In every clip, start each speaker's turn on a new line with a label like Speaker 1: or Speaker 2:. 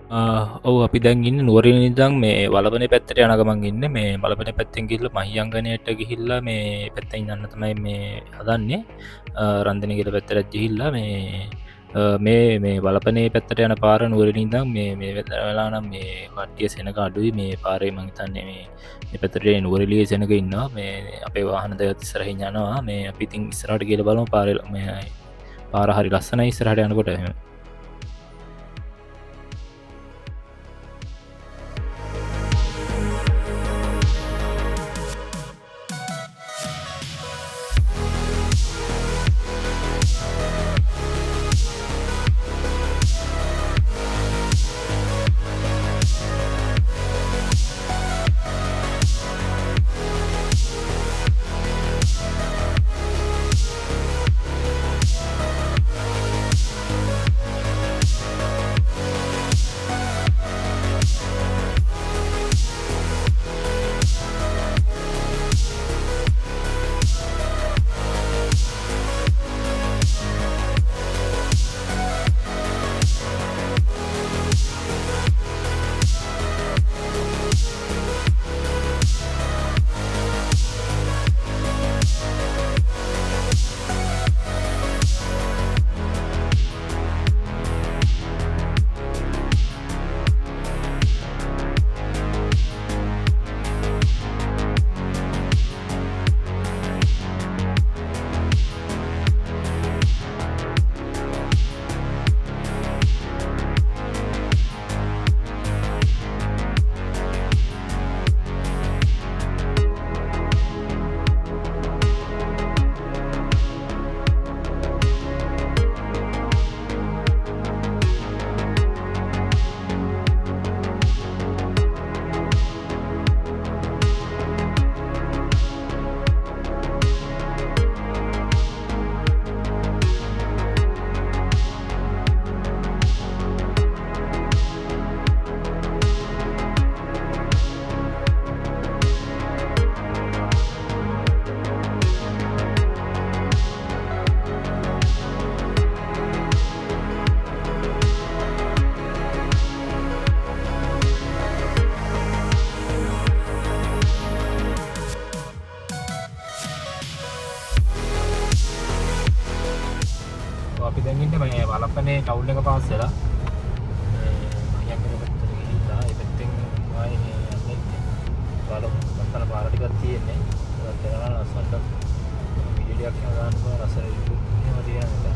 Speaker 1: ඔව් අපි දැන් ඉන්න නුවරින් ඉඳන් මේ වලබනේ පැත්තට යන ගමන් ඉන්නේ. මේ වලබනේ පැත්තෙන් ගිහිල්ලා මහියංගනයට ගිහිල්ලා මේ පැත්තෙන් යන්න තමයි මේ හදන්නේ. රන්දනගල පැත්තට ගිහිල්ලා මේ වලපනේ පැත්තට යන පාර නුවරින් ඉඳන් මේ වෙලා නම් මේ කට්ටිය සෙනග අඩුයි මේ පාරේ මං හිතන්නේ මේ පැත්තට නුවරඑළිය සෙනග ඉන්නවා. මේ අපේ වාහන දෙකත් ඉස්සරහින් යනවා. මේ අපි ඉතින් ඉස්සරහට ගිහලා බලමු පාර හරි ලස්සනයි ඉස්සරහට යනකොට එහෙම. අපි දැන් ඉන්නේ මේ වලපනේ ටවුන් එක පාස් වෙලා මහියංගන පැත්තට ගිහිල්ලා ඒ පැත්තෙන් ආයේ යන්නේ ලස්සන පාර ටිකක් තියෙන්නේ. ඒත් දැනන ලස්සනට වීඩියෝ එකක් දාන්න පුළුවන් ලස්සන එහෙම තියෙනවා.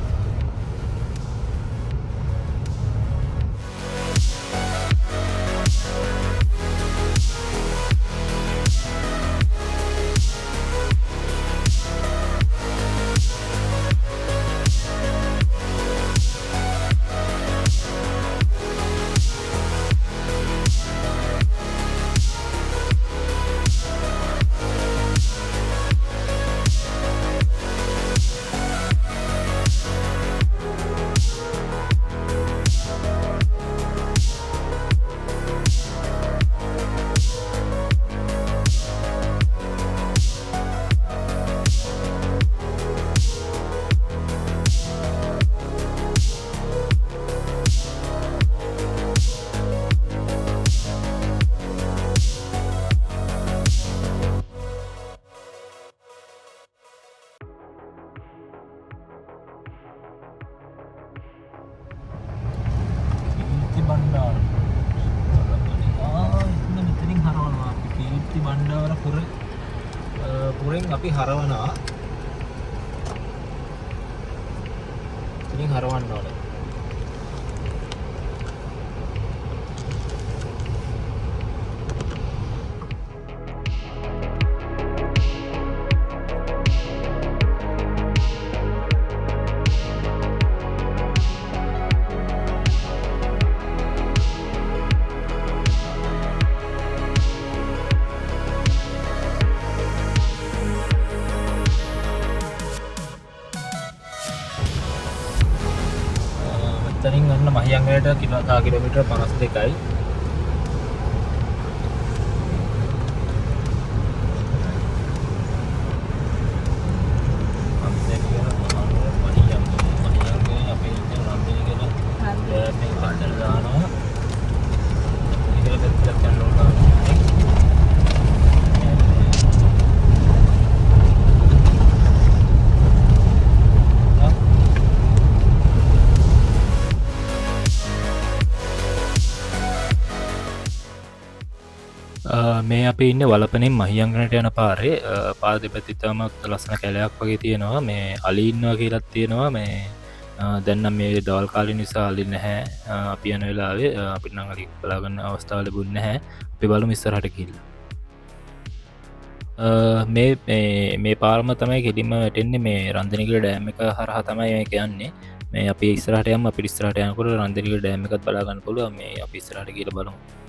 Speaker 1: බණ්ඩාර මෙතනින් හරවනවා අපි කීර්ති බණ්ඩාර පුරෙන් අපි හරවනවා. ඉතින් හරවන්න ඕනේ. එතනින් අන්න මහියංගනයට කිලෝමීටර් 52යි. මේ අප ඉන්න වලපනින් මහියංගනට යන පාරේ පා දෙපතිතමත් ලස්සන කැලයක් වගේ තියෙනවා මේ අලින්නවා කියලත් තියෙනවා මේ දැන්නම් මේ දවල් කාලි නිසා අලි නැහැ අපි යන වෙලාවේ අපිට නඟලි බලාගන්න අවස්ථාවල බුන්න හැ පිබලු මිස්සරහට කිල්ල මේ පාරම තමයි කෙලින්ම වැටෙන්නේ මේ රන්ධනිකල ඩෑම එක හරහ තමයි මේ කියන්නේ මේ අපි ඉස්රටයම පිරිස්රට යනකොට රන්ධනික ඩෑම එකත් බලාගන්න පුළුව මේ අපි ඉස්රට කියල බලමු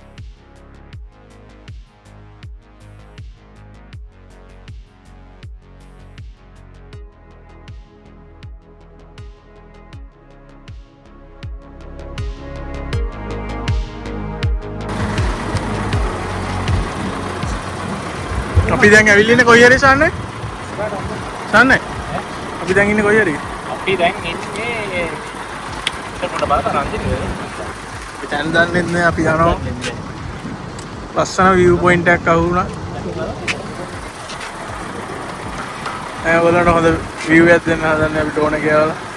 Speaker 2: අපි දැන් ඇවිල්ලින්නේ කොයි හරි සාන්නේ? සාන්නේ? අපි දැන් ඉන්නේ කොයි හරි?
Speaker 1: අපි දැන් ඉන්නේ ඉස්සරහට බලන්න රන්දිනේ.
Speaker 2: අපි දැන් දන්නේ නැහැ අපි යනවා. ලස්සන view point එකක් අහු වුණා. ඔයාලට හොඳ view එකක් දෙන්න හදන්නේ අපිට ඕන කියලා.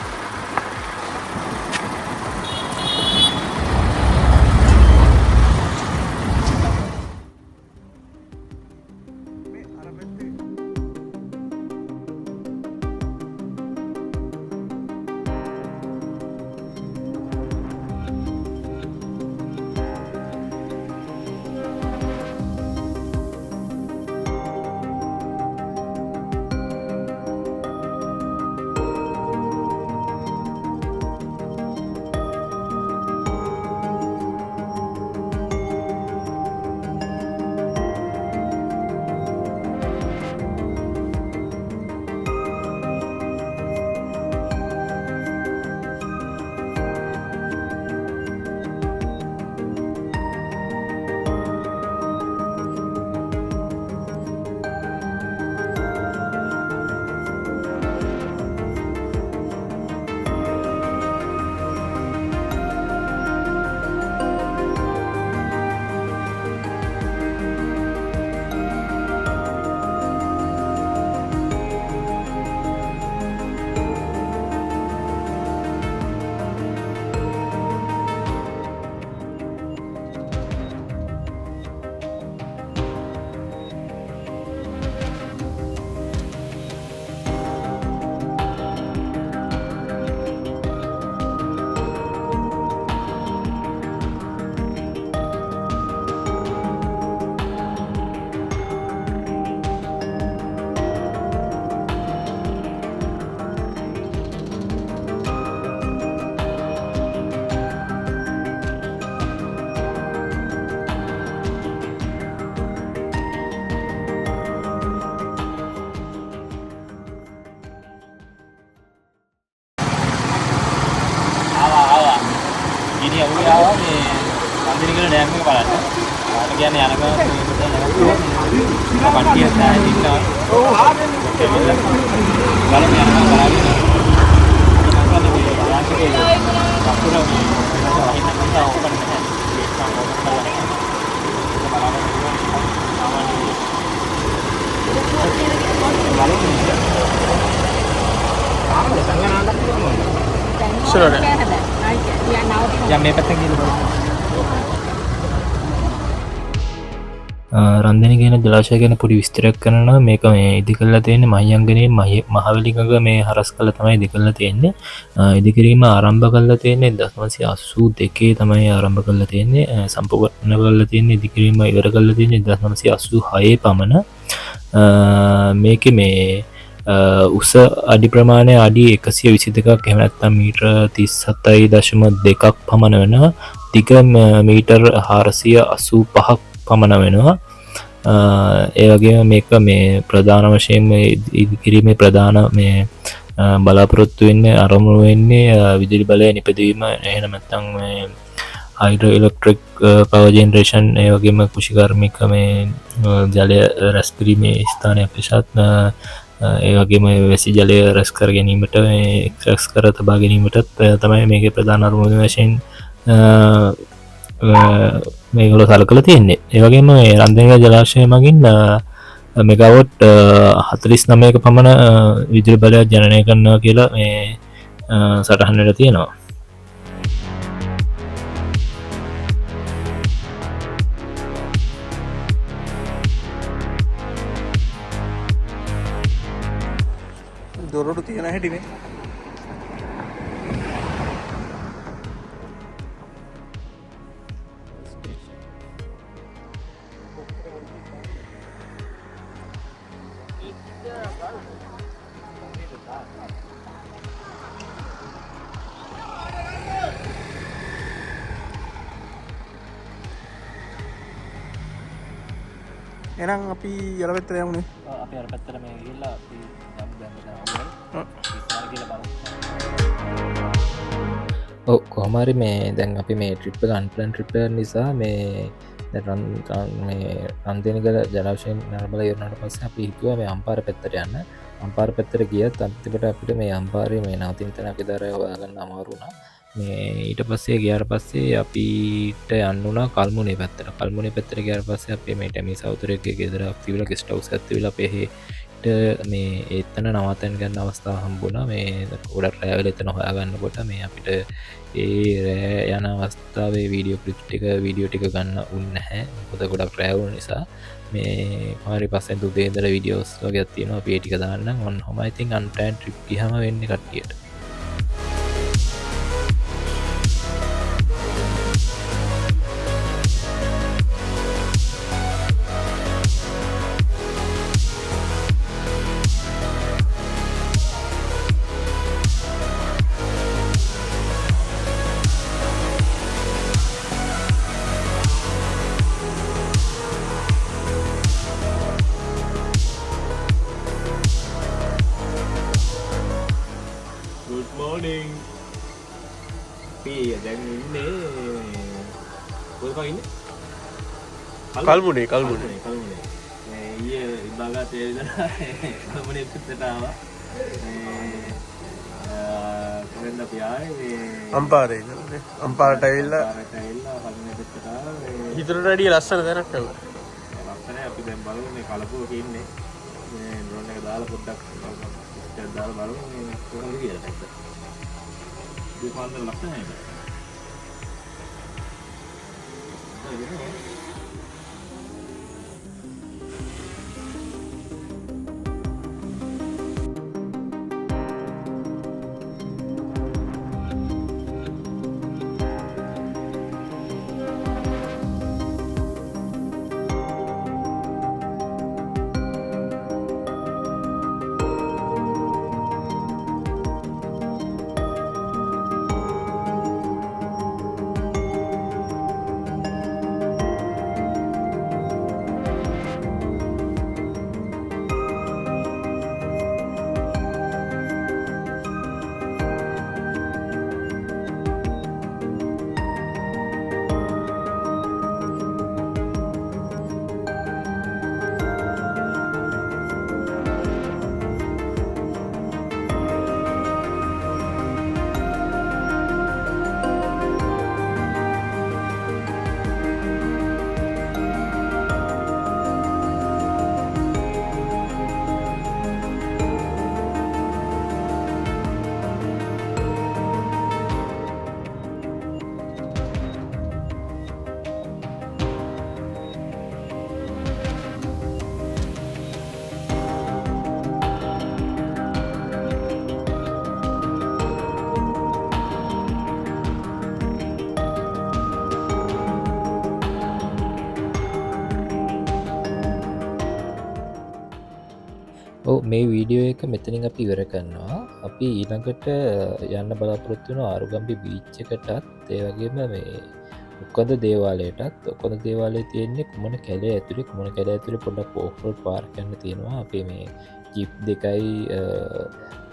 Speaker 1: ini aku ya nih nanti kita dam ke mana ada yang anak apa dia saya ini kalau yang anak lagi nanti lebih banyak sih waktu lagi kita tahu kan
Speaker 2: Sudah ada.
Speaker 1: Yang mepet gitu. රන්දන කියන ජලාශය ගැන පොඩි විස්තරයක් කරනවා මේක මේ ඉදි කල්ලා තියෙන්නේ මහියංගනයේ මහවැලිගඟ මේ හරස් කළ තමයි ඉදි කල්ලා තියෙන්නේ ඉදිකිරීම ආරම්භ කල්ලා තියෙන්නේ 1982 තමයි ආරම්භ කල්ලා තියෙන්නේ සම්පූර්ණ කල්ලා තියෙන්නේ ඉදිකිරීම ඉවර කල්ලා තියෙන්නේ 1986 පමණ මේකේ මේ උස අඩි ප්‍රමාණය අඩි 122ක් එහෙම නැත්නම් මීටර 37.2ක් පමණ වෙනවා දිග මීටර 485ක් පමණ වෙනවා ඒ වගේම මේක මේ ප්‍රධාන වශයෙන් ඉදිකිරීමේ ප්‍රධාන මේ බලාපොරොත්තු වෙන්නේ අරමුණු වෙන්නේ විදුලි බලය නිපදවීම එහෙම නැත්නම් මේ හයිඩ්‍රෝ ඉලෙක්ට්‍රික් පවර් ජෙනරේෂන් ඒ වගේම කුෂිකාර්මික මේ ජලය රැස් කිරීමේ ස්ථානයක් ලෙසත් ඒ වගේම වැසි ජලය රැස් කර ගැනීමට එක්ස්ට්‍රැක්ට් කර තබා ගැනීමටත් තමයි මේකේ ප්‍රධාන අරමුණ වශයෙන් මේගොල්ලෝ සලකලා තියෙන්නේ. ඒ වගේම මේ රන්දනික ජලාශය මගින් මෙගාවොට් 49ක පමණ විදුලි බලයක් ජනනය කරනවා කියලා මේ සටහන් වෙලා තියෙනවා.
Speaker 2: දොරටු තියෙන හැටිනේ. එහෙනම් අපි යල පැත්තට යමුනේ.
Speaker 1: අපි අර පැත්තට මේ ගිහිල්ලා අපි කොහමරි මේ දැන් අපි මේ ට්‍රිප් අන්පලන් ට්‍රිප නිසා මේ රන්දනකල ජලාශයෙන් නරබල යරනට පස්ස අපි හිතුව මේ අම්පාර පැත්තර යන්න අම්පාර පැත්තර ගියත් අන්තිකට අපිට මේ අම්පාරය මේ නවතින්තනක දරය ඔයාගන්න අමාරුණා මේ ඊට පස්සේ ගයාර පස්සේ අපිට යන්නුනා කල්මුණේ පැත්තර කල්මුණේ පැත්තර ගයාර පස්සේ අපේ මේ ටැමි සෞතරයක ගෙදර තිවල ගෙස්ටවස් ඇතිවල පෙහේ මේ ඒත්තන නවතැන් ගන්න අවස්ථා හම්බුණ මේ ගොඩක් රෑවල එතන හොයාගන්න කොට මේ අපිට ඒ රෑ යන අවස්ථාවේ වීඩියෝ කලිප්ටික වීඩියෝ ටික ගන්න උන්න හැ පොත ගොඩක් රෑවුණ නිසා මේ හරි පස්සෙන් දුදේදර විඩියෝස් වගේ තියෙනවා පේටික දාන්න ඔන්න හොමයිතින් අන්ටෑන් ට්‍රිප් හම වෙන්න කට්ටියට
Speaker 2: කල්මුණේ
Speaker 1: ඉබාගා තේරෙන කල්මුණේ පිටටාව කරන්න පියායි
Speaker 2: අම්පාරේ අම්පාරට ඇවිල්ලා හිතට වැඩිය ලස්සන තැනක්
Speaker 1: ලස්සන අපි දැන් බලමු මේ කලපුවක ඉන්නේ මේ ඩ්‍රෝන් එක දාලා පොඩ්ඩක් දාලා බලමු මේ කොහොමද කියලා නැත්නම් දුපාන්දර ලස්සනයි මේ වීඩියෝ එක මෙතනින් අපි ඉවර කරනවා අපි ඊළඟට යන්න බලාපොරොත්තුන ආරුගම්බි බීච් එකටත් ඒවගේම මේ උක්කද දේවාලයටත් ඔකොද දේවාලය තියෙන්නේ කුමන කැලේ ඇතුළි කුමන කැල ඇතුළි පොඩක් පෝෆල් පාර්කන්න තියෙනවා අපේ මේ ජිප් දෙකයි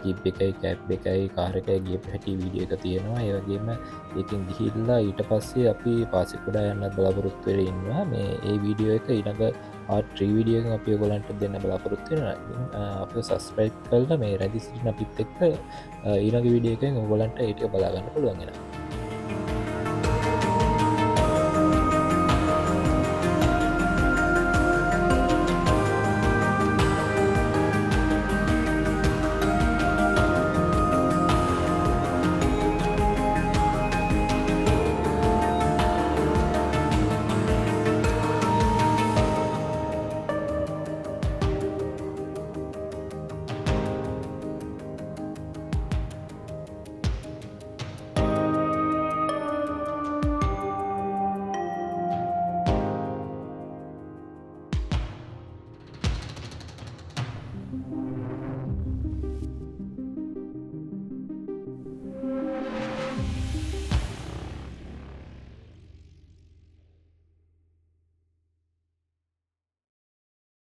Speaker 1: ජිප් එකයි කැප් එකයි කාරකයි ගිය හැටි වීඩිය එක තියෙනවා ඒවගේම ඒකින් ගිහිල්ලා ඊට පස්සේ අපි පාසිකුඩා යන්න බලාපොරොත්තුවර ඉන්නවා මේ ඒ වීඩියෝ එක ඊළඟ ත්‍රීවිඩියක අපි ගොලන්ට දෙන්න බලාපොරොත්තුවෙන අප සස්ප්‍රයි් කල්ල මේ රැදි සිටින පිත් එක්ක ඊළඟ විඩියක ගොලන්ට ඒටිය බලාගන්න පුළුවන්ගෙන